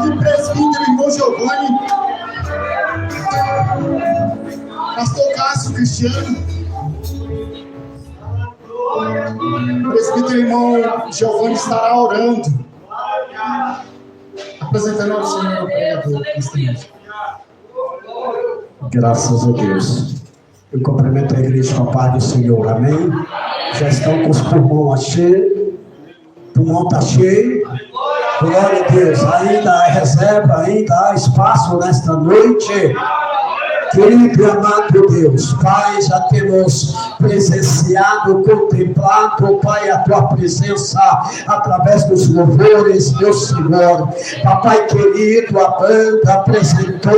aqui, presbítero, irmão Giovanni, pastor Cássio Cristiano, presbítero irmão Giovanni estará orando, apresentando ao Senhor o pregador. Graças a Deus. Eu cumprimento a igreja com a paz do Senhor, amém? Já estão com os pulmões cheios, o pulmão está cheio, glória a Deus, ainda há reserva, ainda há espaço nesta noite. Querido e amado Deus, Pai, já temos presenciado, contemplado, Pai, a Tua presença através dos louvores, meu Senhor. Papai querido, a banda apresentou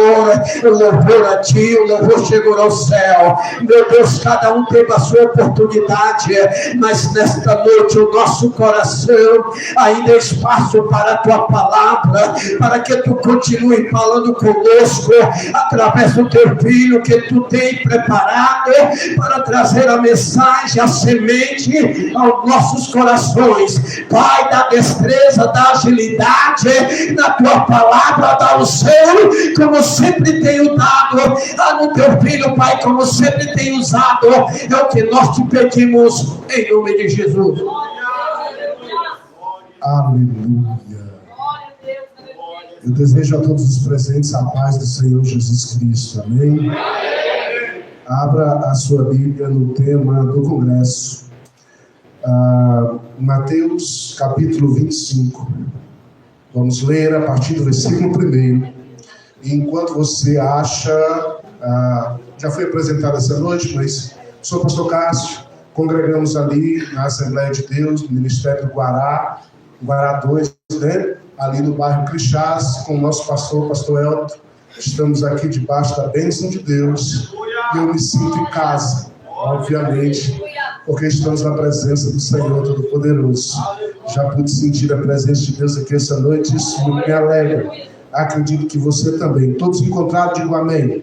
o louvor a Ti, o louvor chegou ao céu. Meu Deus, cada um teve a sua oportunidade, mas nesta noite o nosso coração ainda é espaço para a Tua palavra, para que Tu continue falando conosco através do Teu Filho que Tu tem preparado para trazer a mensagem, a semente aos nossos corações. Pai, dá destreza, dá agilidade na Tua palavra, dá o selo, como sempre tenho dado no Teu Filho, Pai, como sempre tenho usado. É o que nós te pedimos em nome de Jesus. Aleluia. Eu desejo a todos os presentes a paz do Senhor Jesus Cristo. Amém? Abra a sua Bíblia no tema do congresso. Mateus capítulo 25. Vamos ler a partir do versículo 1. E enquanto você acha, já foi apresentado essa noite, mas sou o pastor Cássio, congregamos ali na Assembleia de Deus, no Ministério do Guará 2, né? Ali no bairro Crixás, com o nosso pastor Elton. Estamos aqui debaixo da bênção de Deus e eu me sinto em casa, obviamente, porque estamos na presença do Senhor Todo-Poderoso. Já pude sentir a presença de Deus aqui essa noite, isso me alegra. Acredito que você também. Todos encontrados, digo amém.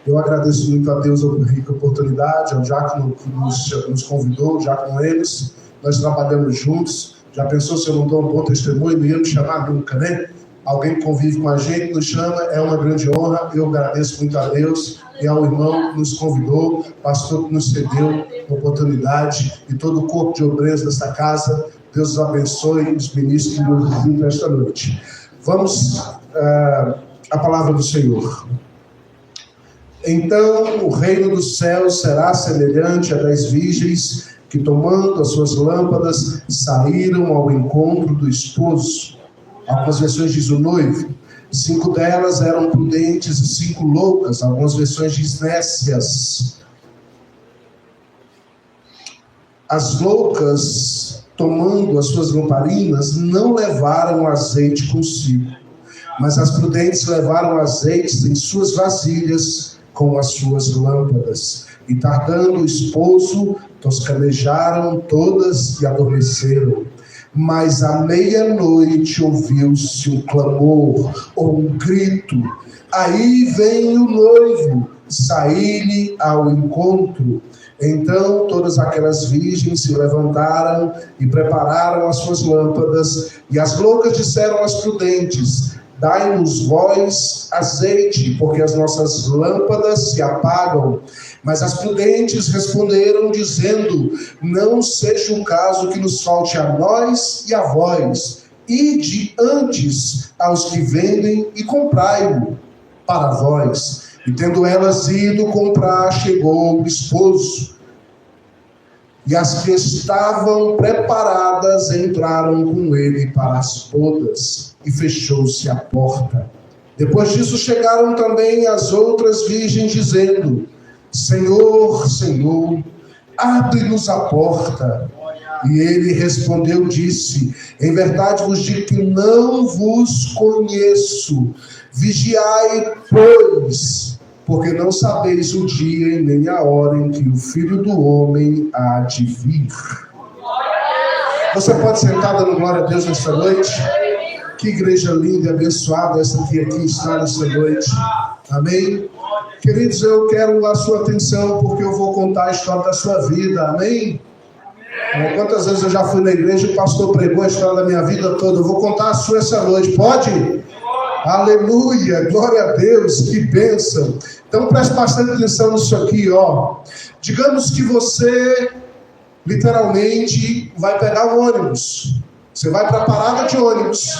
Eu agradeço muito a Deus a rica oportunidade, ao diácono que nos convidou, o diácono Enes. Nós trabalhamos juntos. Já pensou se eu não dou um bom testemunho? Não ia me chamar nunca, né? Alguém que convive com a gente, nos chama, é uma grande honra. Eu agradeço muito a Deus e ao irmão que nos convidou, pastor que nos cedeu a oportunidade e todo o corpo de obreiros desta casa. Deus os abençoe e os ministros que nos visitam esta noite. Vamos à palavra do Senhor. Então o reino dos céus será semelhante a 10 virgens que, tomando as suas lâmpadas, saíram ao encontro do esposo. Algumas versões diz o noivo. 5 delas eram prudentes e 5 loucas. Algumas versões diz nécias. As loucas, tomando as suas lamparinas, não levaram azeite consigo, mas as prudentes levaram azeites em suas vasilhas com as suas lâmpadas. E tardando o esposo, toscanejaram todas e adormeceram. Mas à meia-noite ouviu-se um clamor ou um grito: aí vem o noivo, saí-lhe ao encontro. Então todas aquelas virgens se levantaram e prepararam as suas lâmpadas. E as loucas disseram às prudentes: dai-nos vós azeite, porque as nossas lâmpadas se apagam. Mas as prudentes responderam, dizendo: não seja o caso que nos falte a nós e a vós. Ide antes aos que vendem e comprai-o para vós. E tendo elas ido comprar, chegou o esposo. E as que estavam preparadas entraram com ele para as bodas. E fechou-se a porta. Depois disso chegaram também as outras virgens, dizendo: Senhor, Senhor, abre-nos a porta. E ele respondeu, disse: em verdade vos digo que não vos conheço. Vigiai, pois, porque não sabeis o dia e nem a hora em que o Filho do Homem há de vir. Você pode sentar dando glória a Deus nesta noite? Que igreja linda e abençoada essa que aqui está nesta noite. Amém? Queridos, eu quero a sua atenção porque eu vou contar a história da sua vida. Amém? Quantas vezes eu já fui na igreja e o pastor pregou a história da minha vida toda? Eu vou contar a sua essa noite, pode? Aleluia, glória a Deus, que bênção. Então preste bastante atenção nisso aqui, ó. Digamos que você literalmente vai pegar o ônibus. Você vai para a parada de ônibus.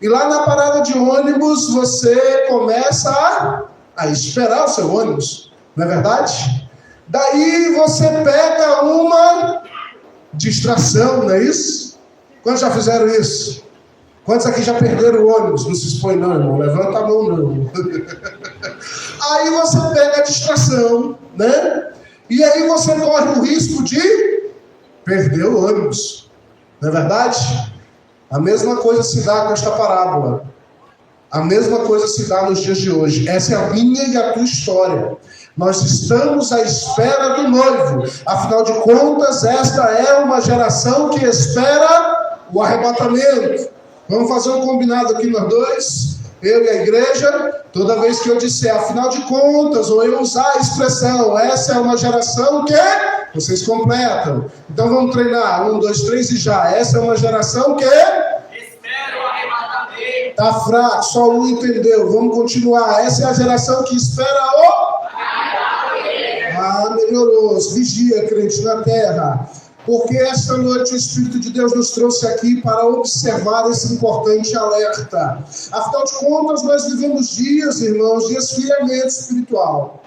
E lá na parada de ônibus você começa a esperar o seu ônibus, não é verdade? Daí você pega uma distração, não é isso? Quantos já fizeram isso? Quantos aqui já perderam o ônibus? Não se expõe não, irmão. Levanta a mão não. Aí você pega a distração, né? E aí você corre o risco de perder o ônibus. Não é verdade? A mesma coisa se dá com esta parábola. A mesma coisa se dá nos dias de hoje. Essa é a minha e a tua história. Nós estamos à espera do noivo. Afinal de contas, esta é uma geração que espera o arrebatamento. Vamos fazer um combinado aqui nós dois, eu e a igreja. Toda vez que eu disser, afinal de contas, ou eu usar a expressão, essa é uma geração que vocês completam. Então vamos treinar. 1, 2, 3 e já. Essa é uma geração que espera o arrebatamento. Tá fraco, só um entendeu. Vamos continuar. Essa é a geração que espera o melhorou. Vigia, crente, na terra. Porque esta noite o Espírito de Deus nos trouxe aqui para observar esse importante alerta. Afinal de contas, nós vivemos dias, irmãos, de esfriamento espiritual.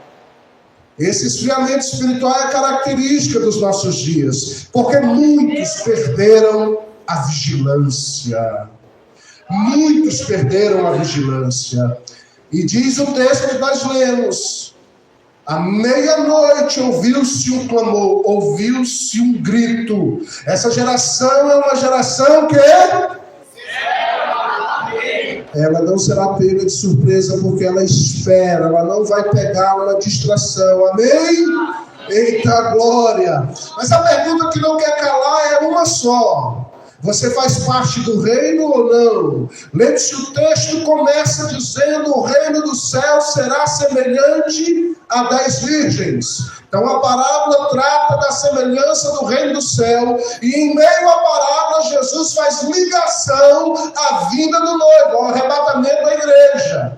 Esse esfriamento espiritual é a característica dos nossos dias. Porque muitos perderam a vigilância. Muitos perderam a vigilância. E diz o texto que nós lemos: à meia-noite ouviu-se um clamor, ouviu-se um grito. Essa geração é uma geração que ela não será pega de surpresa, porque ela espera, ela não vai pegar uma distração. Amém? Eita glória! Mas a pergunta que não quer calar é uma só: você faz parte do reino ou não? Lembre-se, o texto começa dizendo: o reino do céu será semelhante a 10 virgens. Então a parábola trata da semelhança do reino do céu, e em meio à parábola Jesus faz ligação à vinda do noivo, ao arrebatamento da igreja.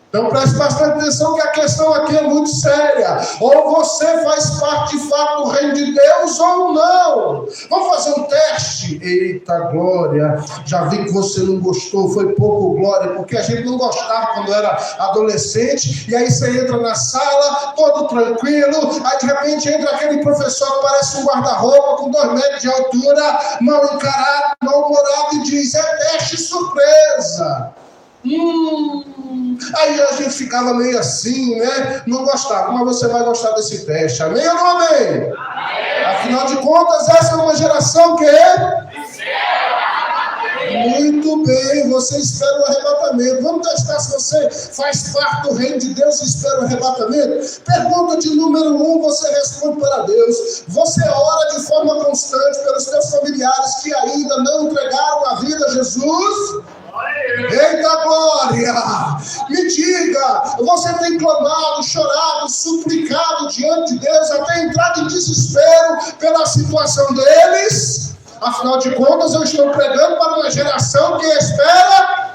Então preste bastante atenção, que a questão aqui é muito séria. Ou você faz parte de fato do reino de Deus ou não. Vamos fazer um teste? Eita glória, já vi que você não gostou, foi pouco glória, porque a gente não gostava quando era adolescente. E aí você entra na sala, todo tranquilo, aí de repente entra aquele professor que parece um guarda-roupa com 2 metros de altura, mal encarado, mal-humorado, e diz: é teste surpresa. Aí a gente ficava meio assim, né? Não gostava. Mas você vai gostar desse teste, amém ou não amém? Amém. Afinal de contas, essa é uma geração que muito bem, você espera o arrebatamento. Vamos testar se você faz parte do reino de Deus e espera o arrebatamento? Pergunta de número 1, você responde para Deus. Você ora de forma constante pelos seus familiares que ainda não entregaram a vida a Jesus? Eita glória! Me diga, você tem clamado, chorado, suplicado diante de Deus, até entrado em desespero pela situação deles? Afinal de contas, eu estou pregando para uma geração que espera.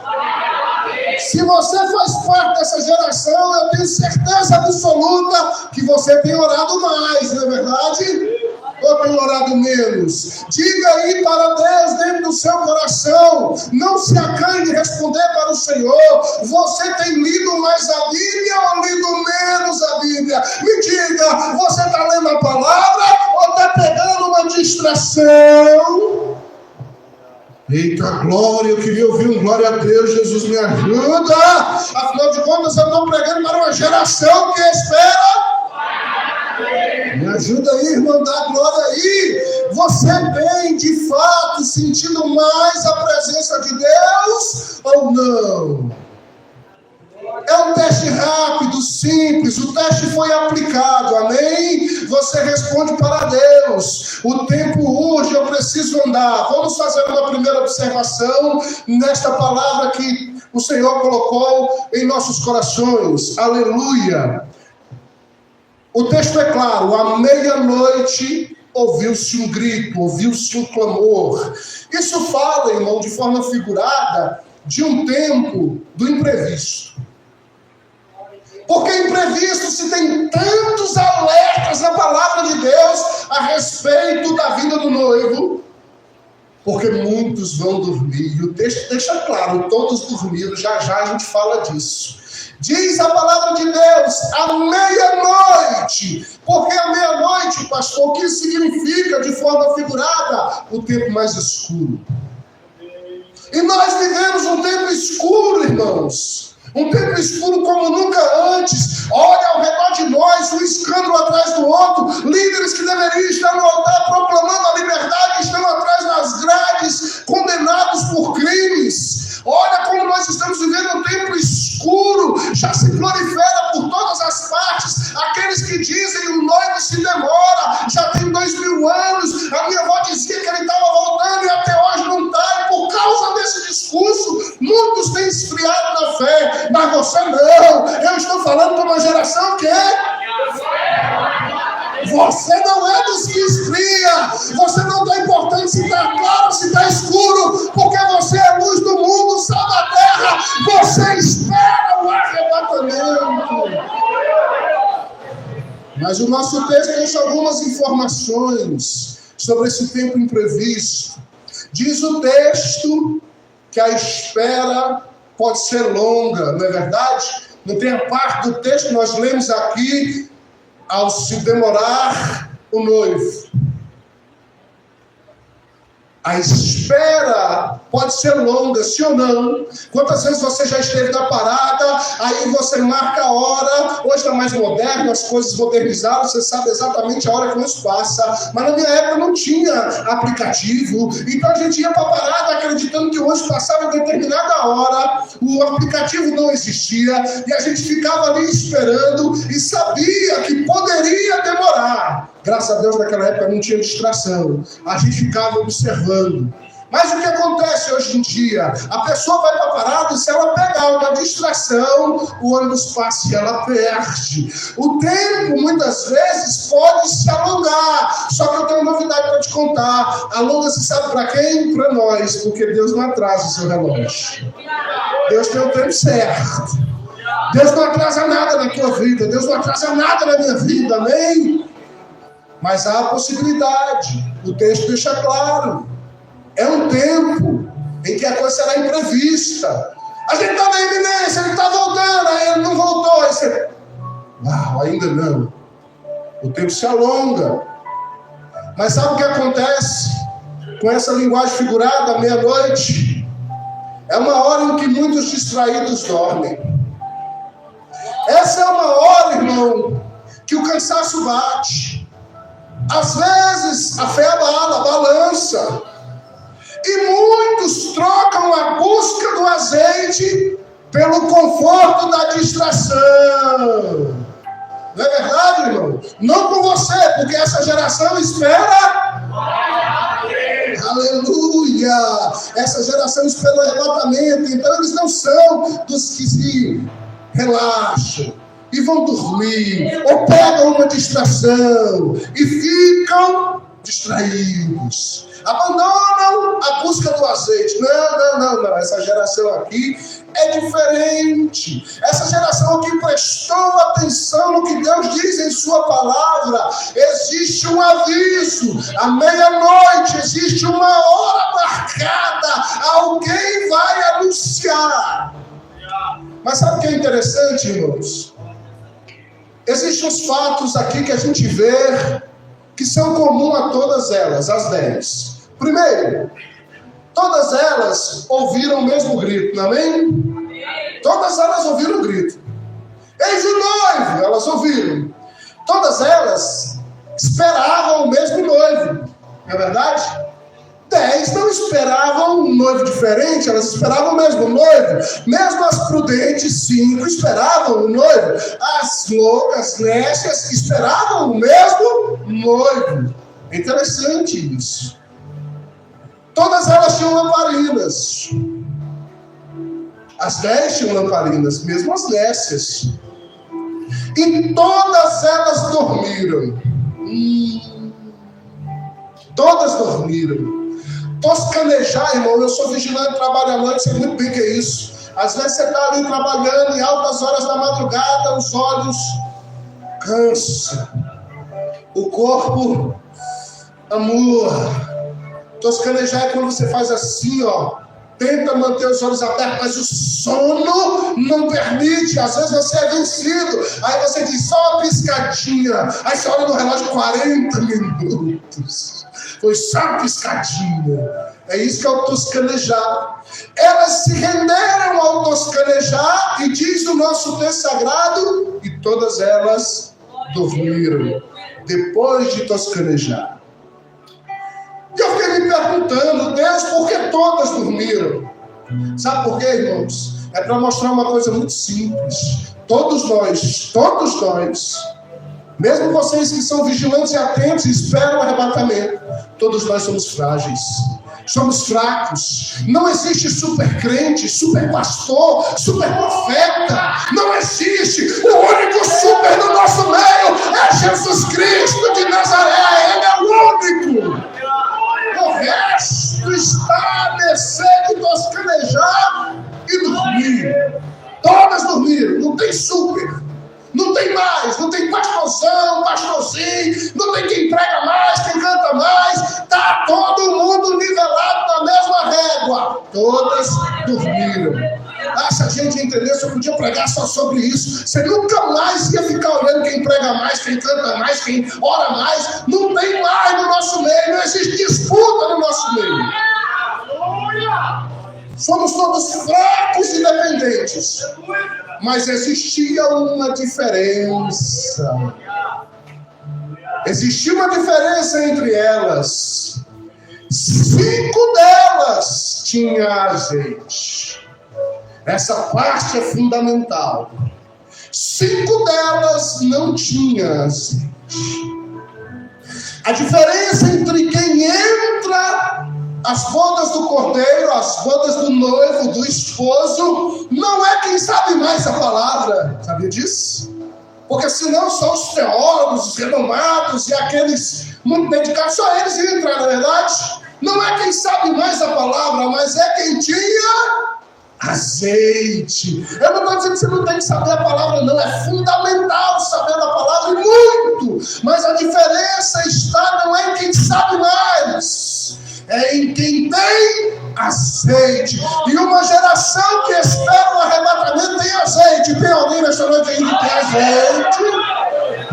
Se você faz parte dessa geração, eu tenho certeza absoluta que você tem orado mais, não é verdade? Ou tem orado menos? Diga aí para Deus dentro do seu coração. Não se acanhe de responder para o Senhor. Você tem lido mais a Bíblia ou lido menos a Bíblia? Me diga, você está lendo a palavra ou está pegando uma distração? Eita glória, eu queria ouvir um glória a Deus. Jesus me ajuda. Afinal de contas, eu estou pregando para uma geração que espera. Me ajuda aí, irmão, dá glória aí. Você vem de fato sentindo mais a presença de Deus ou não? É um teste rápido, simples. O teste foi aplicado, amém? Você responde para Deus: o tempo urge, eu preciso andar. Vamos fazer uma primeira observação nesta palavra que o Senhor colocou em nossos corações. Aleluia. O texto é claro: à meia-noite ouviu-se um grito, ouviu-se um clamor. Isso fala, irmão, de forma figurada, de um tempo do imprevisto. Porque imprevisto se tem tantos alertas na palavra de Deus a respeito da vida do noivo, porque muitos vão dormir. E o texto deixa claro, todos dormiram, já já a gente fala disso. Diz a palavra de Deus, à meia-noite. Porque à meia-noite, pastor, o que significa de forma figurada? O tempo mais escuro. E nós vivemos um tempo escuro, irmãos. Um tempo escuro como nunca antes. Olha ao redor de nós, um escândalo atrás do outro. Líderes que deveriam estar no altar proclamando a liberdade estão atrás das grades, condenados por crimes. Olha como nós estamos vivendo um tempo escuro. Já se prolifera por todas as partes. Aqueles que dizem o noivo se demora. Já tem 2000 anos. A minha avó dizia que ele estava voltando e até hoje não está. E por causa desse discurso, muitos têm esfriado na fé. Mas você não. Eu estou falando para uma geração que você não é dos que esfria. Você não está importando se está claro, se está escuro, porque você é luz do mundo, sal da terra. Você espera o arrebatamento. Mas o nosso texto deixa algumas informações sobre esse tempo imprevisto. Diz o texto que a espera pode ser longa, não é verdade? Não tem a parte do texto que nós lemos aqui, ao se demorar o noivo. A espera pode ser longa, sim ou não? Quantas vezes você já esteve na parada, aí você marca a hora, hoje está mais moderno, as coisas modernizaram, você sabe exatamente a hora que nos passa, mas na minha época não tinha aplicativo, então a gente ia para a parada acreditando que hoje passava em determinada hora, o aplicativo não existia, e a gente ficava ali esperando e sabia que poderia demorar. Graças a Deus naquela época não tinha distração, a gente ficava observando. Mas o que acontece hoje em dia? A pessoa vai para a parada e se ela pegar uma distração, o ônibus passa e ela perde. O tempo, muitas vezes, pode se alongar. Só que eu tenho uma novidade para te contar. Alonga-se sabe para quem? Para nós, porque Deus não atrasa o seu relógio. Deus tem o tempo certo. Deus não atrasa nada na tua vida. Deus não atrasa nada na minha vida, amém? Mas há a possibilidade. O texto deixa claro. É um tempo em que a coisa será imprevista. A gente está na iminência, ele está voltando, aí ele não voltou. Aí você... Uau, ainda não. O tempo se alonga. Mas sabe o que acontece com essa linguagem figurada à meia-noite? É uma hora em que muitos distraídos dormem. Essa é uma hora, irmão, que o cansaço bate. Às vezes a fé abala, balança. E muitos trocam a busca do azeite pelo conforto da distração. Não é verdade, irmão? Não com você, porque essa geração espera. Aleluia! Essa geração espera o arrebatamento. Então eles não são dos que se relaxam e vão dormir, ou pegam uma distração e ficam distraídos. Abandonam a busca do azeite. Não. Essa geração aqui é diferente. Essa geração aqui prestou atenção no que Deus diz em sua palavra. Existe um aviso. À meia-noite existe uma hora marcada. Alguém vai anunciar. Mas sabe o que é interessante, irmãos? Existem os fatos aqui que a gente vê que são comuns a todas elas, as 10. Primeiro, todas elas ouviram o mesmo grito, não é amém? Todas elas ouviram o grito. Eis o noivo, elas ouviram. Todas elas esperavam o mesmo noivo, não é verdade? 10 não esperavam um noivo diferente, elas esperavam o mesmo noivo. Mesmo as prudentes, 5 esperavam o noivo. As loucas, nécias, esperavam o mesmo noivo. É interessante isso. Todas elas tinham lamparinas. As 10 tinham lamparinas, mesmo as nécias. E todas elas dormiram. Todas dormiram. Toscanejar, irmão, eu sou vigilante, trabalho à noite, sei muito bem o que é isso. Às vezes você está ali trabalhando em altas horas da madrugada, os olhos cansam, o corpo amor. Toscanejar é quando você faz assim, ó, tenta manter os olhos abertos, mas o sono não permite. Às vezes você é vencido, aí você diz só uma piscadinha, aí você olha no relógio 40 minutos, foi só uma piscadinha. É isso que é o toscanejar. Elas se renderam ao toscanejar, e diz o nosso texto sagrado, e todas elas dormiram depois de toscanejar. E eu fiquei me perguntando, Deus, por que todas dormiram? Sabe por quê, irmãos? É para mostrar uma coisa muito simples. Todos nós, mesmo vocês que são vigilantes e atentos e esperam o arrebatamento, todos nós somos frágeis. Somos fracos. Não existe super crente, super pastor, super profeta. Não existe. O único super no nosso meio é Jesus Cristo de Nazaré. Ele é o único. O resto está a mercê de toscanejar e dormir. Todas dormiram. Não tem super. Não tem mais, não tem pastorzão, pastorzinho, não tem quem prega mais, quem canta mais, está todo mundo nivelado na mesma régua. Todas dormiram. Se a gente entendesse, eu podia pregar só sobre isso. Você nunca mais ia ficar olhando quem prega mais, quem canta mais, quem ora mais. Não tem mais no nosso meio, não existe disputa no nosso meio. Somos todos fracos e dependentes. Mas existia uma diferença. Existia uma diferença entre elas. 5 delas tinham azeite. Essa parte é fundamental. 5 delas não tinham azeite. A diferença entre quem entra as bodas do cordeiro, as bodas do noivo, do esposo, não é quem sabe mais a palavra. Sabia disso? Porque senão só os teólogos, os renomados e aqueles muito dedicados, só eles iam entrar, na verdade. Não é quem sabe mais a palavra, mas é quem tinha azeite. Eu não estou dizendo que você não tem que saber a palavra, não. É fundamental saber a palavra, e muito. Mas a diferença está não é em quem sabe mais, é em quem tem azeite. E uma geração que espera o arrebatamento tem azeite. Tem alguém nessa noite aí que tem azeite?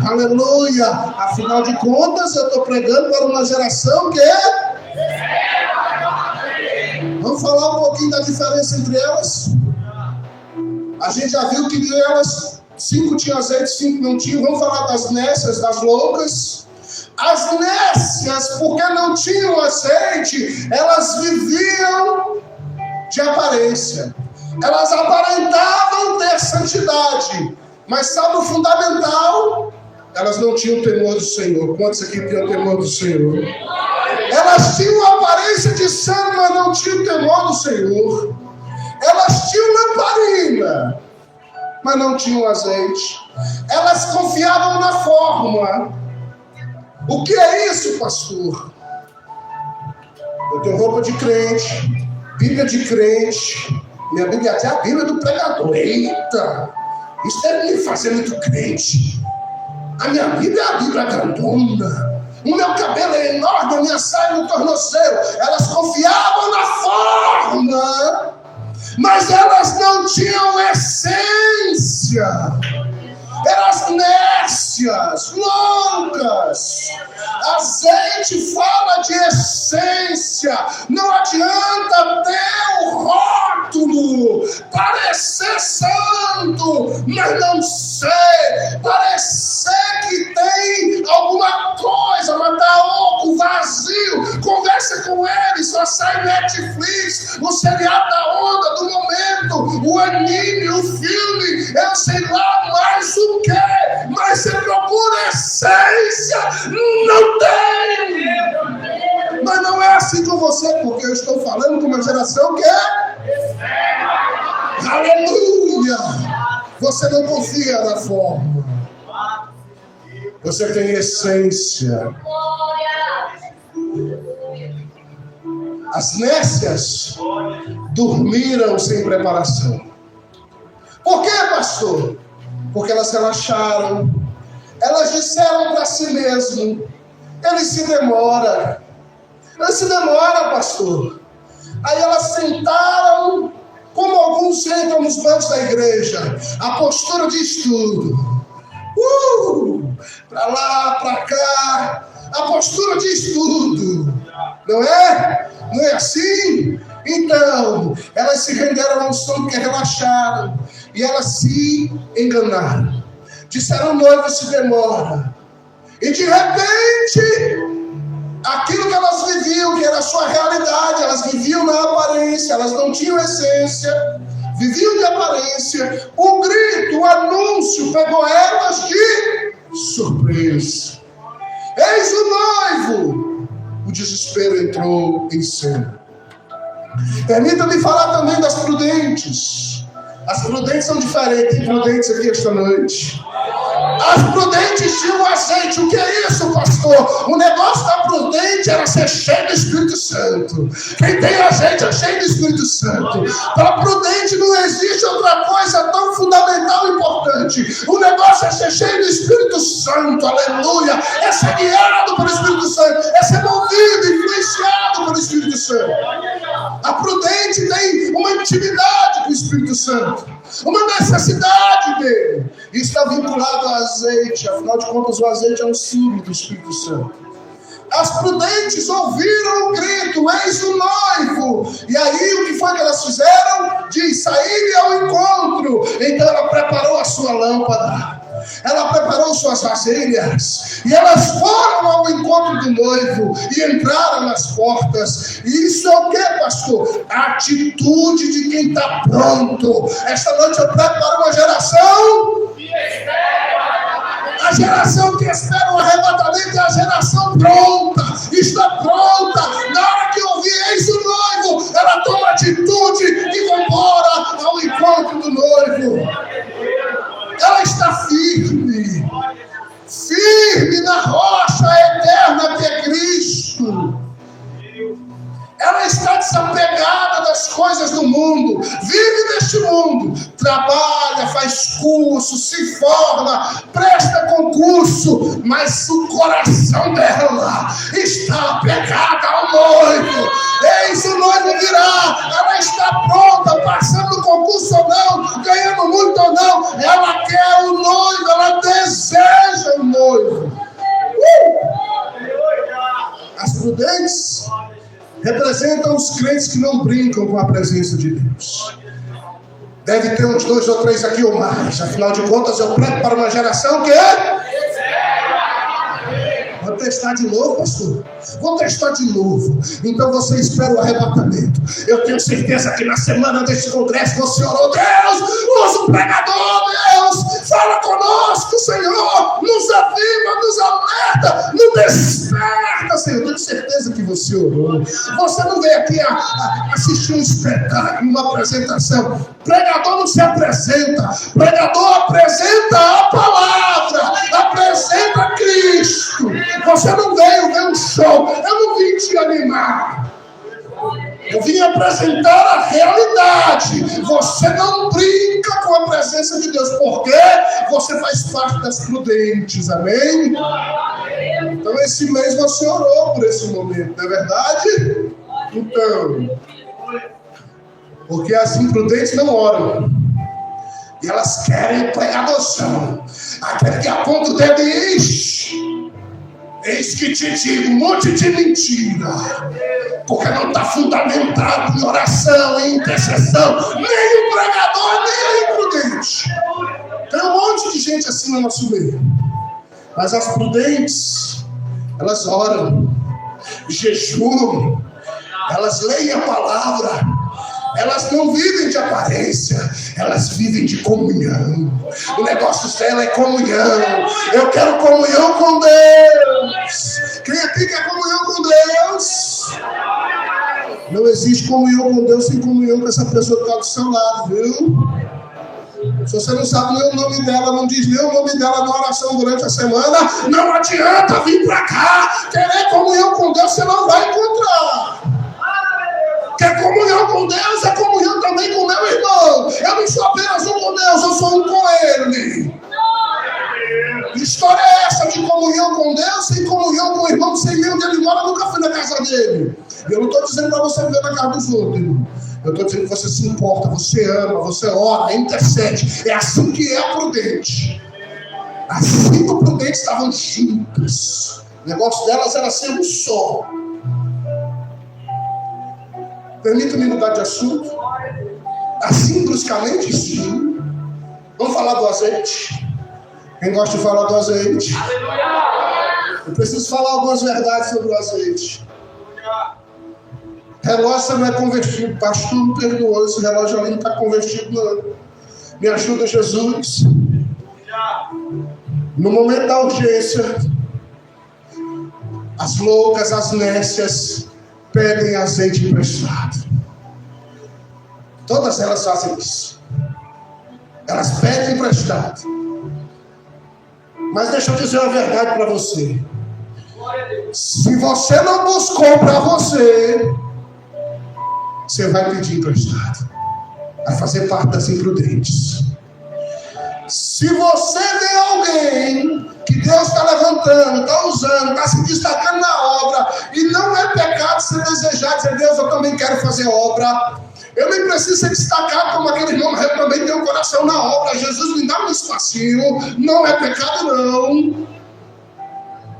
Aleluia! Afinal de contas, eu estou pregando para uma geração que é... Vamos falar um pouquinho da diferença entre elas? A gente já viu que elas, 5 tinham azeite, 5 não tinham. Vamos falar das nécias, das loucas. As nécias, porque não tinham azeite, elas viviam de aparência. Elas aparentavam ter santidade. Mas sabe o fundamental? Elas não tinham temor do Senhor. Quantos aqui tinham temor do Senhor? Elas tinham aparência de santo, mas não tinham temor do Senhor. Elas tinham lamparina, mas não tinham azeite. Elas confiavam na forma. O que é isso, pastor? Eu tenho roupa de crente, Bíblia de crente, minha Bíblia até a Bíblia do pregador. Eita, isso deve me fazer muito crente. A minha Bíblia é a Bíblia grandona. O meu cabelo é enorme, a minha saia no tornozelo. Elas confiavam na forma, mas elas não tinham essência. Eras nécias, loucas. Azeite fala de essência. Não adianta ter o rótulo, parecer santo, mas não ser. Parecer que tem alguma coisa, mas tá oco, vazio. Conversa com ele, só sai Netflix, o seriado da onda do momento, o anime, o filme, eu sei lá mais o que, mas você procura essência, não tem. Mas não é assim com você, porque eu estou falando com uma geração que é aleluia. Você não confia na forma, você tem essência. As nécias dormiram sem preparação. Por quê, pastor? Porque elas relaxaram. Elas disseram para si mesmo: ele se demora. Ele se demora, pastor. Aí elas sentaram, como alguns sentam nos bancos da igreja, a postura de estudo. Para lá, para cá, a postura de estudo. Não é? Não é assim? Então, elas se renderam ao sono porque relaxaram. E elas se enganaram. Disseram: o noivo se demora. E de repente, aquilo que elas viviam, que era a sua realidade, elas viviam na aparência, elas não tinham essência, viviam de aparência. O grito, o anúncio pegou elas de surpresa. Eis o noivo. O desespero entrou em cena. Permita-me falar também das prudentes. As prudentes são diferentes. Tem prudentes aqui esta noite. As prudentes tinham azeite. O que é isso, pastor? O negócio da prudente era ser cheio do Espírito Santo. Quem tem azeite é cheio do Espírito Santo. Para prudente não existe outra coisa tão fundamental e importante. O negócio é ser cheio do Espírito Santo. Aleluia. É ser guiado pelo Espírito Santo. É ser movido, influenciado pelo Espírito Santo. A prudente tem uma intimidade com o Espírito Santo, uma necessidade dele. Isso está vinculado ao azeite. Afinal de contas, o azeite é um símbolo do Espírito Santo. As prudentes ouviram o grito: eis o noivo. E aí o que foi que elas fizeram? Diz: saíram ao encontro. Então ela preparou a sua lâmpada, ela preparou suas vasilhas, e elas foram ao encontro do noivo e entraram nas portas. E isso é o que, pastor? A atitude de quem está pronto. Esta noite eu preparo uma geração. A geração que espera o arrebatamento é a geração pronta. Está pronta. Na hora que ouvir eis o noivo, ela toma atitude e vai embora ao encontro do noivo. Ela está firme, firme na rocha eterna que é Cristo. Ela está desapegada das coisas do mundo, vive neste mundo, trabalha, faz curso, se forma, presta concurso, mas o coração dela está apegado ao noivo. Eis o noivo virá, ela está pronta, passando concurso ou não, ganhando muito ou não, ela quer o noivo, ela deseja o noivo. As prudentes representam os crentes que não brincam com a presença de Deus. Deve ter uns 2 ou 3 aqui ou mais. Afinal de contas, eu prego para uma geração que é... Vou testar de novo, pastor. Vou testar de novo. Então você espera o arrebatamento. Eu tenho certeza que na semana deste congresso você orou: Deus, usa o pregador, Deus, fala conosco, Senhor, nos aviva, nos alerta, nos desperta, Senhor. Eu tenho certeza que você orou. Você não veio aqui assistir um espetáculo, uma apresentação. Pregador não se apresenta. Pregador apresenta a palavra, apresenta Cristo. Você não veio ver um show. Eu não vim te animar. Eu vim apresentar a realidade. Você não brinca com a presença de Deus, porque você faz parte das prudentes, amém? Então esse mês você orou por esse momento, não é verdade? Então, porque as imprudentes não oram. E elas querem pregadoção. Aquele que aponta o dedo e eis que te digo, um monte de mentira. Porque não está fundamentado em oração, em intercessão. Nem o pregador, nem a imprudente. Tem um monte de gente assim no nosso meio. Mas as prudentes, elas oram, jejuam, elas leem a palavra. Elas não vivem de aparência, elas vivem de comunhão. O negócio dela é comunhão. Eu quero comunhão com Deus. Quem aqui quer comunhão com Deus? Não existe comunhão com Deus sem comunhão com essa pessoa que está do seu lado, viu? Se você não sabe nem o nome dela, não diz nem o nome dela na oração durante a semana, não adianta vir para cá. Querer comunhão com Deus, você não vai encontrar. Quer comunhão com Deus, é comunhão também com o meu irmão. Eu não sou apenas um com Deus, eu sou um com Ele. Que história é essa de comunhão com Deus, sem comunhão com o irmão, sem ver onde ele mora? Nunca fui na casa dele. Eu não estou dizendo para você viver na casa dos outros, irmão. Eu estou dizendo que você se importa, você ama, você ora, intercede. É assim que é a Prudente. As 5 prudentes estavam juntas. O negócio delas era ser um só. Permita-me mudar de assunto. Assim, bruscamente, sim. Vamos falar do azeite. Quem gosta de falar do azeite? Eu preciso falar algumas verdades sobre o azeite. Relógio não é convertido. Pastor, me perdoou. Esse relógio ali não está convertido, não. Me ajuda, Jesus. No momento da urgência, as loucas, as nécias, pedem azeite emprestado. Todas elas fazem isso. Elas pedem emprestado. Mas deixa eu dizer uma verdade para você. Se você não buscou para você, você vai pedir emprestado. Vai fazer parte das imprudentes. Se você vê alguém que Deus está levantando, está usando, está se destacando na obra, e não é pecado você desejar, dizer, Deus, eu também quero fazer obra. Eu nem preciso ser destacado como aquele irmão, eu também tenho um coração na obra. Jesus me dá um espacinho. Não é pecado, não.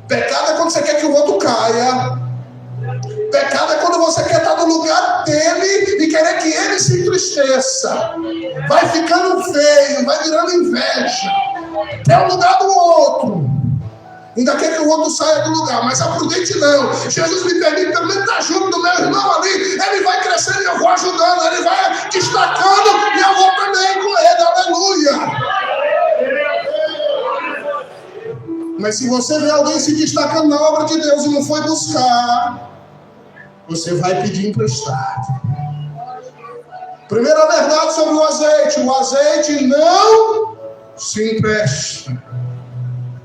Pecado é quando você quer que o outro caia. Pecado é quando você quer estar no lugar dele e querer que ele se entristeça. Vai ficando feio, vai virando inveja. Quer o lugar do outro. Ainda quer que o outro saia do lugar, mas a prudente não. Jesus me permite também estar junto do meu irmão ali. Ele vai crescendo e eu vou ajudando. Ele vai destacando e eu vou também com ele. Aleluia. Mas se você vê alguém se destacando na obra de Deus e não foi buscar, você vai pedir emprestado. Primeira verdade sobre o azeite não se empresta.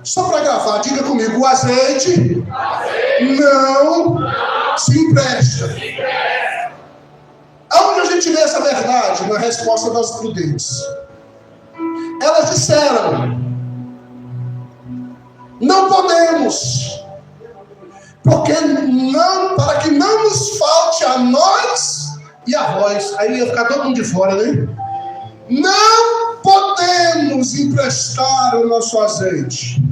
Só para gravar, diga comigo, o azeite não se empresta. Aonde a gente vê essa verdade? Na resposta das prudentes. Elas disseram, não podemos, porque não, para que não nos falte a nós e a vós. Aí ia ficar todo mundo de fora, né? Não podemos emprestar o nosso azeite.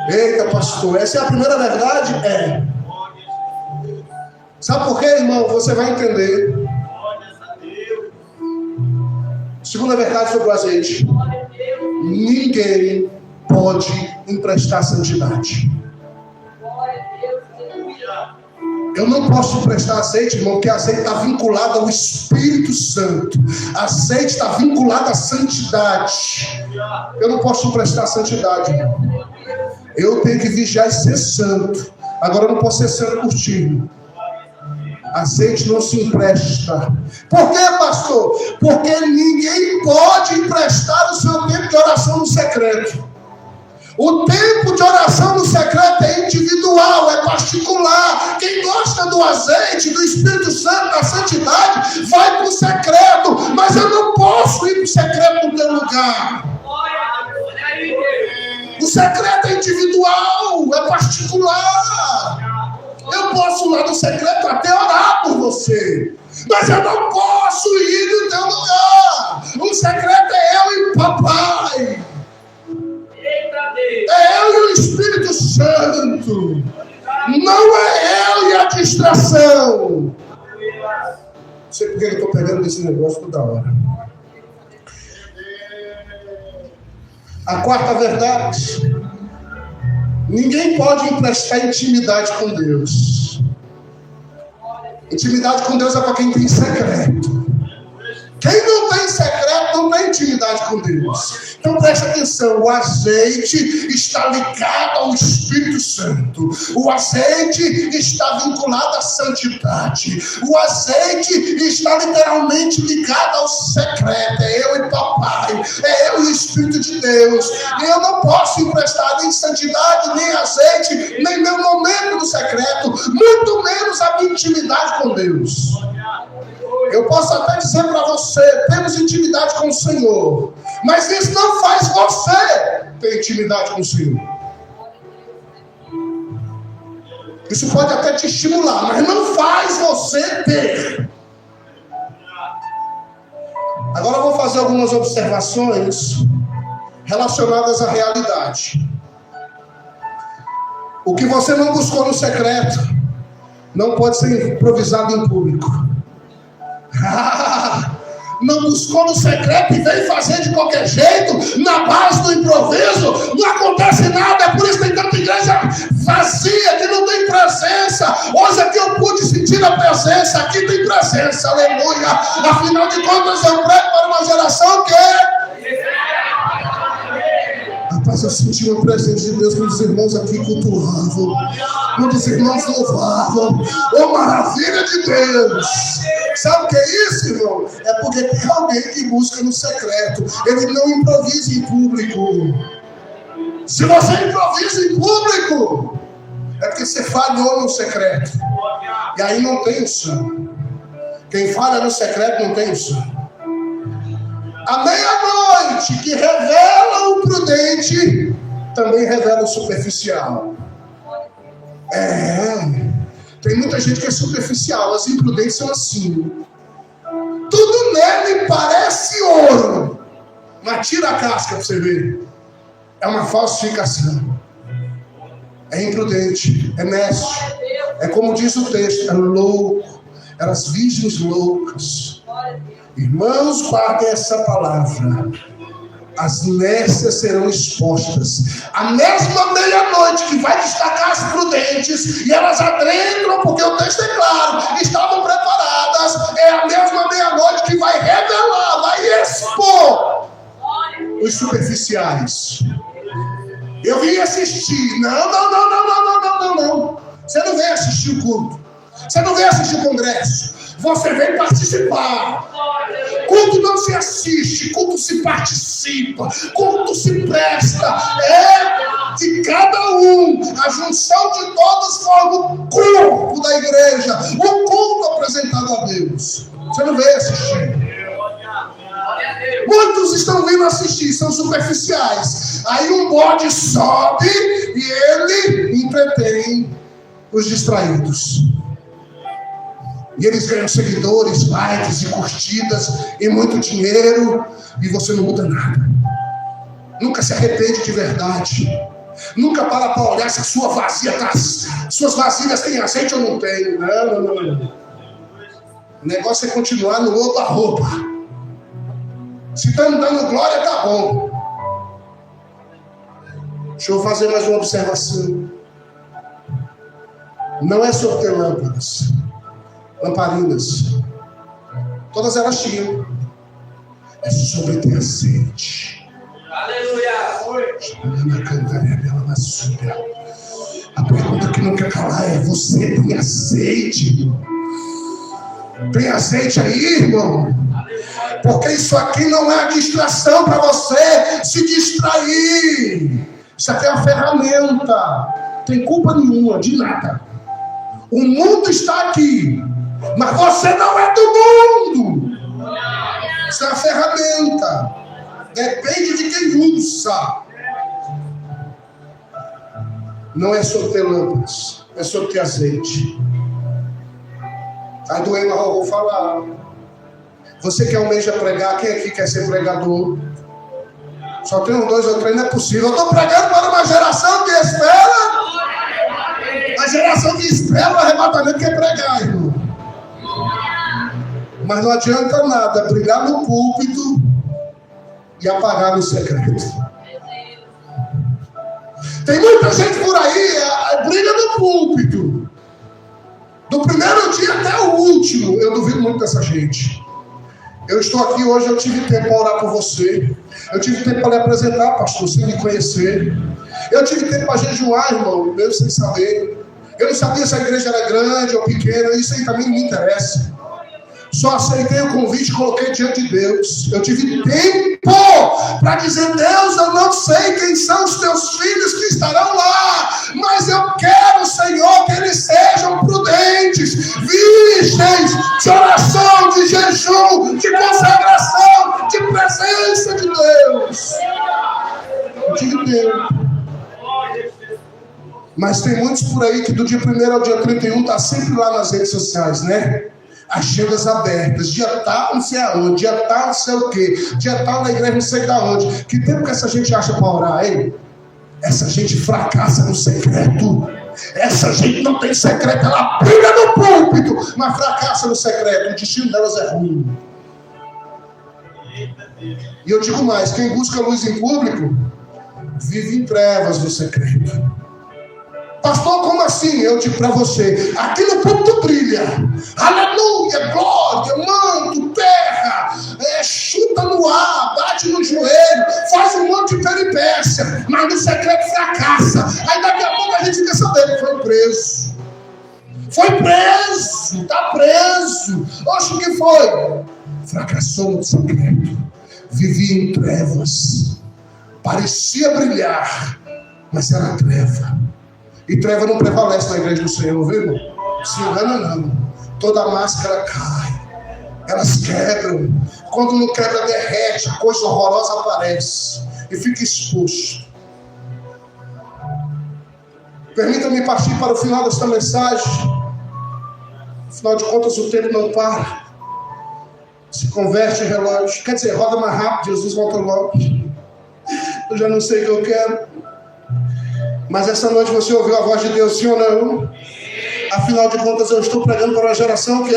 Eita, pastor, essa é a primeira verdade? É. Sabe por quê, irmão? Você vai entender. Segunda verdade sobre o azeite. Ninguém pode emprestar santidade. Eu não posso emprestar azeite, irmão, porque azeite está vinculado ao Espírito Santo. Azeite está vinculado à santidade. Eu não posso emprestar santidade, irmão. Eu tenho que vigiar e ser santo. Agora eu não posso ser santo por ti. Azeite não se empresta. Por quê, pastor? Porque ninguém pode emprestar o seu tempo de oração no secreto. O tempo de oração no secreto é individual, é particular. Quem gosta do azeite, do Espírito Santo, da santidade, vai para o secreto. Mas eu não posso ir para o secreto no teu lugar. O secreto é individual, é particular. Eu posso ir lá no secreto até orar por você, mas eu não posso ir no teu lugar. O secreto é eu e papai. É eu e o Espírito Santo. Não é eu e a distração. Não sei porque eu estou pegando esse negócio toda hora. A quarta verdade. Ninguém pode emprestar intimidade com Deus. Intimidade com Deus é para quem tem secreto. Quem não tem secreto não tem intimidade com Deus. Então preste atenção, o azeite está ligado ao Espírito Santo. O azeite está vinculado à santidade. O azeite está literalmente ligado ao secreto. É eu e papai. Pai. É eu e o Espírito de Deus. E eu não posso emprestar nem santidade, nem azeite, nem meu momento no secreto, muito menos a minha intimidade com Deus. Eu posso até dizer para você, temos intimidade com o Senhor, mas isso não faz você ter intimidade com o Senhor. Isso pode até te estimular, mas não faz você ter. Agora eu vou fazer algumas observações relacionadas à realidade. O que você não buscou no secreto não pode ser improvisado em público. Não buscou no secreto e veio fazer de qualquer jeito, na base do improviso, não acontece nada. É por isso que tem tanta igreja vazia, que não tem presença. Hoje aqui eu pude sentir a presença, aqui tem presença, aleluia. Afinal de contas eu prego para uma geração que... Rapaz, eu senti uma presença de Deus quando os irmãos aqui cultuavam, quando os irmãos louvavam. Oh, maravilha de Deus! Sabe o que é isso, irmão? É porque tem alguém que busca no secreto. Ele não improvisa em público. Se você improvisa em público, é porque você falhou no secreto. E aí não tem o som. Quem falha no secreto não tem o som. A meia-noite que revela o prudente também revela o superficial. Tem muita gente que é superficial. As imprudentes são assim. Tudo nele parece ouro, mas tira a casca para você ver. É uma falsificação. É imprudente, é nécio. É como diz o texto, é louco. Eram as virgens loucas. Irmãos, guardem essa palavra. As nécias serão expostas. A mesma meia-noite que vai destacar as prudentes, e elas adentram, porque o texto é claro, estavam preparadas. É a mesma meia-noite que vai revelar, vai expor os superficiais. Eu vim assistir. Não. Você não veio assistir o culto. Você não veio assistir o congresso. Você veio participar. Culto não se assiste, culto se participa, culto se presta. É de cada um. A junção de todos forma o corpo da igreja, o culto apresentado a Deus. Você não veio assistir. Muitos estão vindo assistir, são superficiais. Aí um bode sobe e ele entretém os distraídos. E eles ganham seguidores, likes e curtidas e muito dinheiro, e você não muda nada. Nunca se arrepende de verdade. Nunca para olhar se a sua vazia está. Suas vasilhas têm azeite ou não tem. Não. O negócio é continuar no roupa. Se estamos dando glória, tá bom. Deixa eu fazer mais uma observação. Não é só ter lâmpadas. Lamparinas, todas elas tinham. É sobre ter azeite. Aleluia. A pergunta que não quer calar é: você tem azeite, irmão? Tem azeite aí, irmão? Porque isso aqui não é distração para você se distrair. Isso aqui é uma ferramenta. Tem culpa nenhuma, de nada. O mundo está aqui, mas você não é do mundo. Isso é uma ferramenta. Depende de quem usa. Não é sobre ter lâmpadas, é sobre ter azeite. Está doendo, eu vou falar. Você que almeja pregar, quem aqui quer ser pregador? Só tem uns 2 ou 3, não é possível. Eu estou pregando para uma geração que espera. A geração que espera o arrebatamento quer pregar, irmão. Mas não adianta nada brilhar no púlpito e apagar no secreto. Tem muita gente por aí, brilha no púlpito. Do primeiro dia até o último. Eu duvido muito dessa gente. Eu estou aqui hoje, eu tive tempo para orar por você. Eu tive tempo para lhe apresentar, pastor, sem me conhecer. Eu tive tempo para jejuar, irmão, mesmo sem saber. Eu não sabia se a igreja era grande ou pequena, isso aí também não me interessa. Só aceitei o convite e coloquei diante de Deus. Eu tive tempo para dizer: Deus, eu não sei quem são os teus filhos que estarão lá, mas eu quero, Senhor, que eles sejam prudentes, vistes de oração, de jejum, de consagração, de presença de Deus. De Deus. Mas tem muitos por aí que do dia 1º ao dia 31 tá sempre lá nas redes sociais, né? Agendas abertas, dia tal não sei aonde, dia tal não sei o quê, dia tal na igreja não sei da onde. Que tempo que essa gente acha para orar, hein? Essa gente fracassa no secreto. Essa gente não tem secreto, ela briga no púlpito, mas fracassa no secreto. O destino delas é ruim. E eu digo mais: quem busca luz em público vive em trevas no secreto. Pastor, como assim? Eu digo para você: aqui no púlpito brilha, aleluia, glória, manto, terra, chuta no ar, bate no joelho, faz um monte de peripécia, mas no secreto fracassa. Aí daqui a pouco a gente fica sabendo que foi preso. Foi preso, está preso. Oxe, o que foi? Fracassou no secreto, vivia em trevas, parecia brilhar, mas era treva. E treva não prevalece na igreja do Senhor, viu? Se engana não. Toda máscara cai. Elas quebram. Quando não quebra, derrete. A coisa horrorosa aparece. E fica exposto. Permita-me partir para o final desta mensagem. Afinal de contas, o tempo não para. Se converte em relógio. Quer dizer, roda mais rápido. Jesus volta logo. Eu já não sei o que eu quero. Mas essa noite você ouviu a voz de Deus, sim ou não? Afinal de contas, eu estou pregando para uma geração que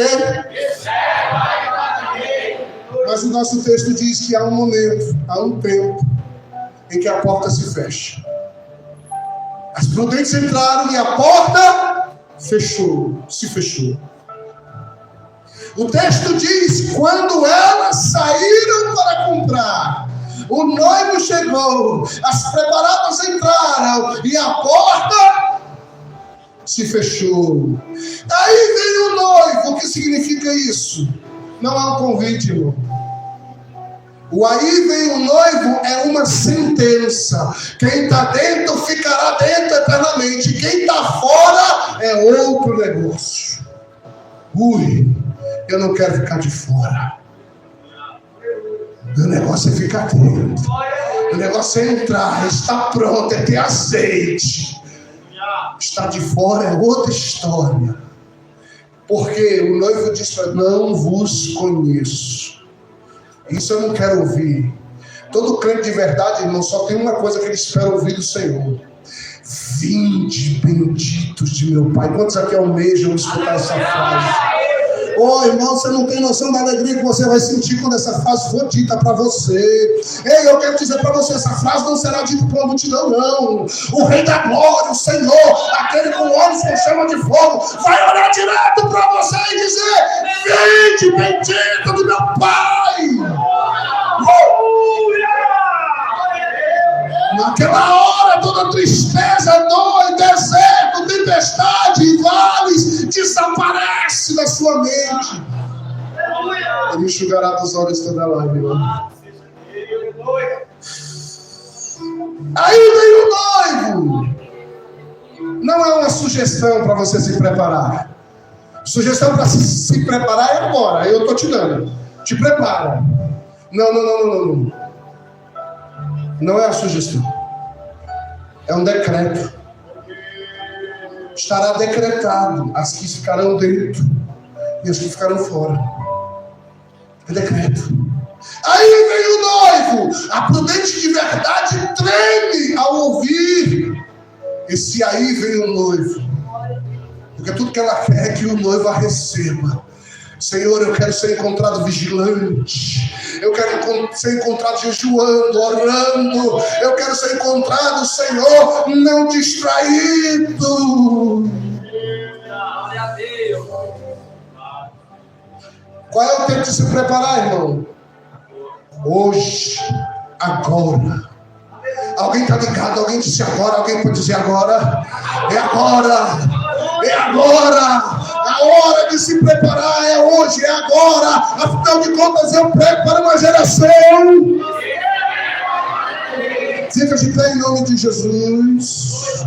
Mas o nosso texto diz que há um momento, há um tempo, em que a porta se fecha. As prudentes entraram e a porta se fechou. O texto diz: quando elas saíram para comprar, o noivo chegou, as preparadas entraram e a porta se fechou. Aí vem o noivo. O que significa isso? Não é um convite, irmão. O aí vem o noivo é uma sentença. Quem está dentro ficará dentro eternamente. Quem está fora é outro negócio. Eu não quero ficar de fora. Meu negócio é ficar dentro. O negócio é entrar, está pronto, é ter azeite. Estar de fora é outra história. Porque o noivo diz para: não vos conheço. Isso eu não quero ouvir. Todo crente de verdade, irmão, só tem uma coisa que ele espera ouvir do Senhor: vinde benditos de meu Pai. Quantos aqui almejam escutar essa frase? Irmão, você não tem noção da alegria que você vai sentir quando essa frase for dita para você. Ei, eu quero dizer para você: essa frase não será dita para uma multidão, não. O Rei da Glória, o Senhor, aquele com olhos com chama de fogo, vai olhar direto para você e dizer: vinde bendito do meu Pai. Naquela hora, toda tristeza, dor, deserto, tempestade e vales desaparece da sua mente. Ele enxugará dos olhos toda lágrima. Aí vem o noivo. Não é uma sugestão para você se preparar. Sugestão para se preparar é agora. Eu estou te dando. Te prepara. Não. Não é a sugestão. É um decreto. Estará decretado as que ficarão dentro e as que ficarão fora. É decreto. Aí vem o noivo. A prudente de verdade treme ao ouvir esse aí vem o noivo. Porque tudo que ela quer é que o noivo a receba. Senhor, eu quero ser encontrado vigilante. Eu quero ser encontrado jejuando, orando. Eu quero ser encontrado, Senhor, não distraído. Qual é o tempo de se preparar, irmão? Hoje, agora. Alguém está ligado? Alguém disse agora? Alguém pode dizer agora? É agora. É agora. A hora de se preparar é hoje, é agora. Afinal de contas, eu prego para uma geração Fica de pé em nome de Jesus.